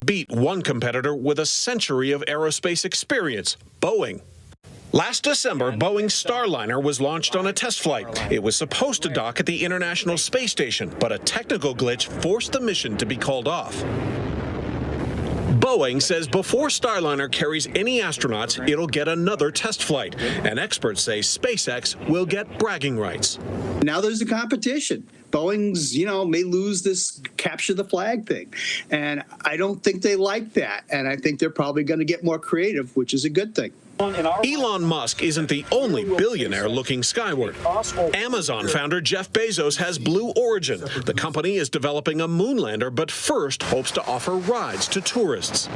beat one competitor with a century of aerospace experience, Boeing. Last December, Boeing's Starliner was launched on a test flight. It was supposed to dock at the International Space Station, but a technical glitch forced the mission to be called off. Boeing says before Starliner carries any astronauts, it'll get another test flight. And experts say SpaceX will get bragging rights. Now there's a competition. Boeing's, may lose this capture the flag thing. And I don't think they like that. And I think they're probably going to get more creative, which is a good thing. Elon Musk isn't the only billionaire looking skyward. Amazon founder Jeff Bezos has Blue Origin. The company is developing a moonlander, but first hopes to offer rides to tourists.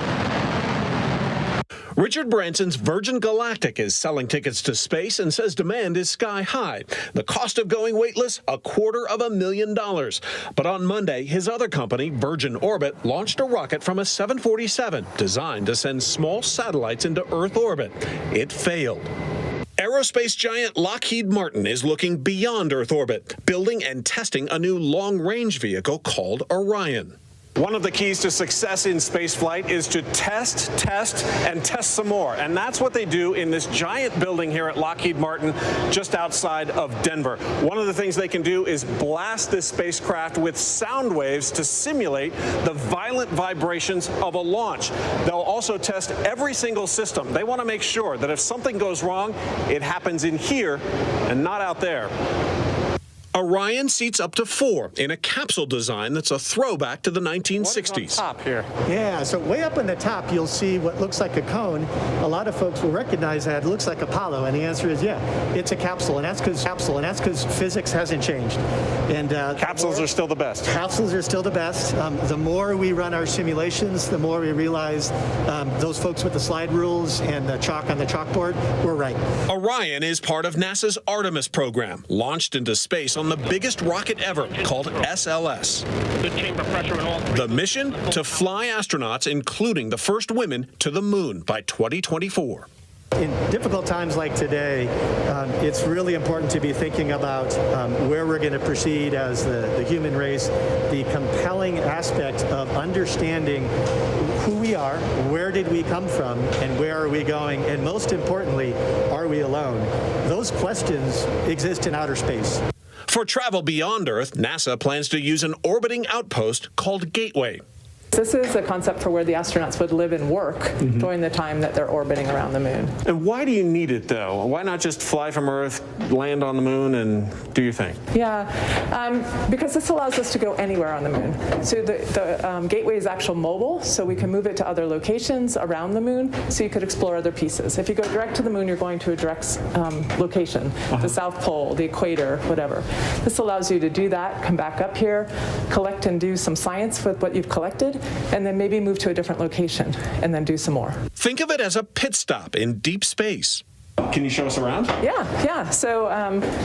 Richard Branson's Virgin Galactic is selling tickets to space and says demand is sky high. The cost of going weightless, $250,000. But on Monday, his other company, Virgin Orbit, launched a rocket from a 747 designed to send small satellites into Earth orbit. It failed. Aerospace giant Lockheed Martin is looking beyond Earth orbit, building and testing a new long-range vehicle called Orion. One of the keys to success in spaceflight is to test, and test some more. And that's what they do in this giant building here at Lockheed Martin, just outside of Denver. One of the things they can do is blast this spacecraft with sound waves to simulate the violent vibrations of a launch. They'll also test every single system. They want to make sure that if something goes wrong, it happens in here and not out there. Orion seats up to 4 in a capsule design that's a throwback to the 1960s. What is on top here? Yeah, so way up in the top, you'll see what looks like a cone. A lot of folks will recognize that. It looks like Apollo, and the answer is yeah, it's a capsule, and that's because physics hasn't changed. And capsules are still the best. Capsules are still the best. The more we run our simulations, the more we realize those folks with the slide rules and the chalk on the chalkboard were right. Orion is part of NASA's Artemis program, launched into space on the biggest rocket ever, called SLS. The mission? To fly astronauts, including the first women, to the moon by 2024. In difficult times like today, it's really important to be thinking about where we're going to proceed as the human race. The compelling aspect of understanding who we are, where did we come from, and where are we going, and most importantly, are we alone? Those questions exist in outer space. For travel beyond Earth, NASA plans to use an orbiting outpost called Gateway. This is a concept for where the astronauts would live and work during the time that they're orbiting around the moon. And why do you need it, though? Why not just fly from Earth, land on the moon, and do your thing? Yeah, because this allows us to go anywhere on the moon. So the Gateway is actual mobile, so we can move it to other locations around the moon, so you could explore other pieces. If you go direct to the moon, you're going to a direct location, the South Pole, the equator, whatever. This allows you to do that, come back up here, collect and do some science with what you've collected, and then maybe move to a different location and then do some more. Think of it as a pit stop in deep space. Can you show us around? Yeah. So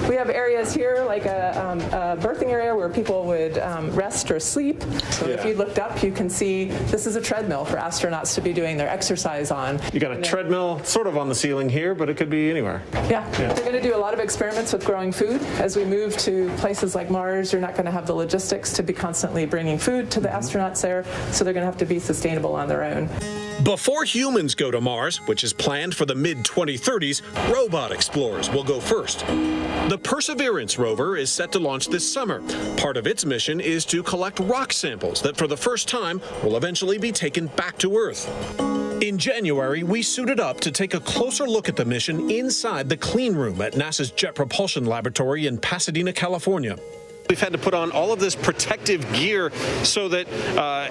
we have areas here, like a birthing area where people would rest or sleep. So if you looked up, you can see this is a treadmill for astronauts to be doing their exercise on. You got a treadmill sort of on the ceiling here, but it could be anywhere. Yeah. They're going to do a lot of experiments with growing food. As we move to places like Mars, you're not going to have the logistics to be constantly bringing food to the astronauts there, so they're going to have to be sustainable on their own. Before humans go to Mars, which is planned for the mid-2030s, robot explorers will go first. The Perseverance rover is set to launch this summer. Part of its mission is to collect rock samples that for the first time will eventually be taken back to Earth. In January, we suited up to take a closer look at the mission inside the clean room at NASA's Jet Propulsion Laboratory in Pasadena, California. We've had to put on all of this protective gear so that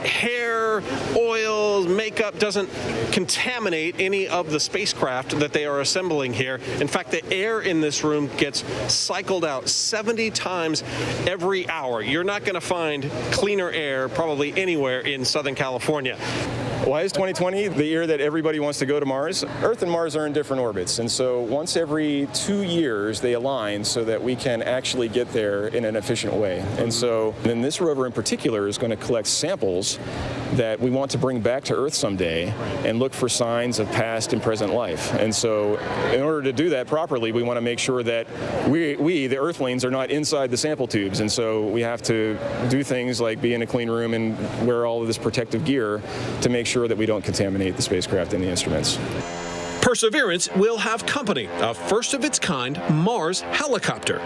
hair, oils, makeup doesn't contaminate any of the spacecraft that they are assembling here. In fact, the air in this room gets cycled out 70 times every hour. You're not going to find cleaner air probably anywhere in Southern California. Why is 2020 the year that everybody wants to go to Mars? Earth and Mars are in different orbits, and so once every 2 years they align so that we can actually get there in an efficient way. And so then this rover in particular is going to collect samples that we want to bring back to Earth someday and look for signs of past and present life. And so in order to do that properly, we want to make sure that we, the Earthlings, are not inside the sample tubes. And so we have to do things like be in a clean room and wear all of this protective gear to make sure that we don't contaminate the spacecraft and the instruments. Perseverance will have company, a first-of-its-kind Mars helicopter.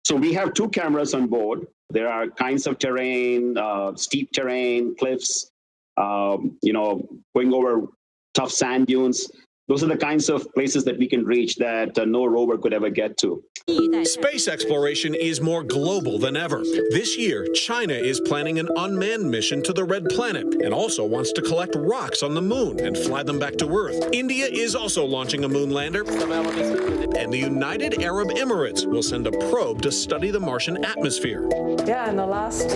So we have 2 cameras on board. There are kinds of terrain, steep terrain, cliffs, going over tough sand dunes. Those are the kinds of places that we can reach that no rover could ever get to. Space exploration is more global than ever. This year, China is planning an unmanned mission to the Red Planet and also wants to collect rocks on the moon and fly them back to Earth. India is also launching a moon lander, and the United Arab Emirates will send a probe to study the Martian atmosphere. Yeah, in the last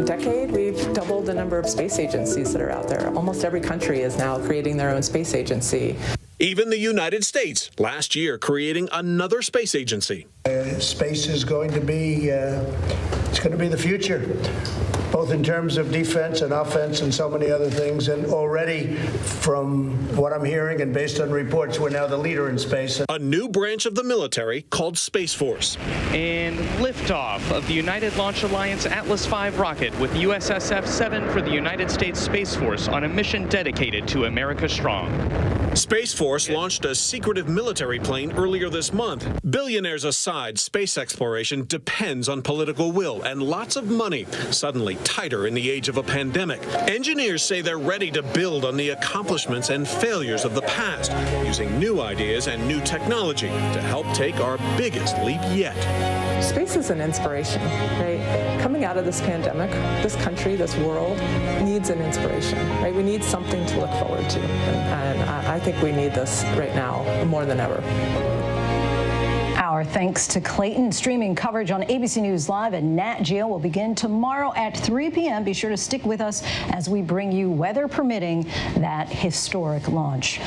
decade, we've doubled the number of space agencies that are out there. Almost every country is now creating their own space agency. Even the United States, last year, creating another space agency. Space is going to be, it's going to be the future, both in terms of defense and offense and so many other things. And already, from what I'm hearing and based on reports, we're now the leader in space. A new branch of the military called Space Force. And liftoff of the United Launch Alliance Atlas V rocket with USSF-7 for the United States Space Force on a mission dedicated to America Strong. Space Force launched a secretive military plane earlier this month. Billionaires aside, space exploration depends on political will and lots of money, suddenly tighter in the age of a pandemic. Engineers say they're ready to build on the accomplishments and failures of the past, using new ideas and new technology to help take our biggest leap yet. Space is an inspiration, right? Coming out of this pandemic, this country, this world needs an inspiration, right? We need something to look forward to, and I think we need this right now more than ever. Our thanks to Clayton. Streaming coverage on ABC News Live and Nat Geo will begin tomorrow at 3 p.m. Be sure to stick with us as we bring you, weather permitting, that historic launch.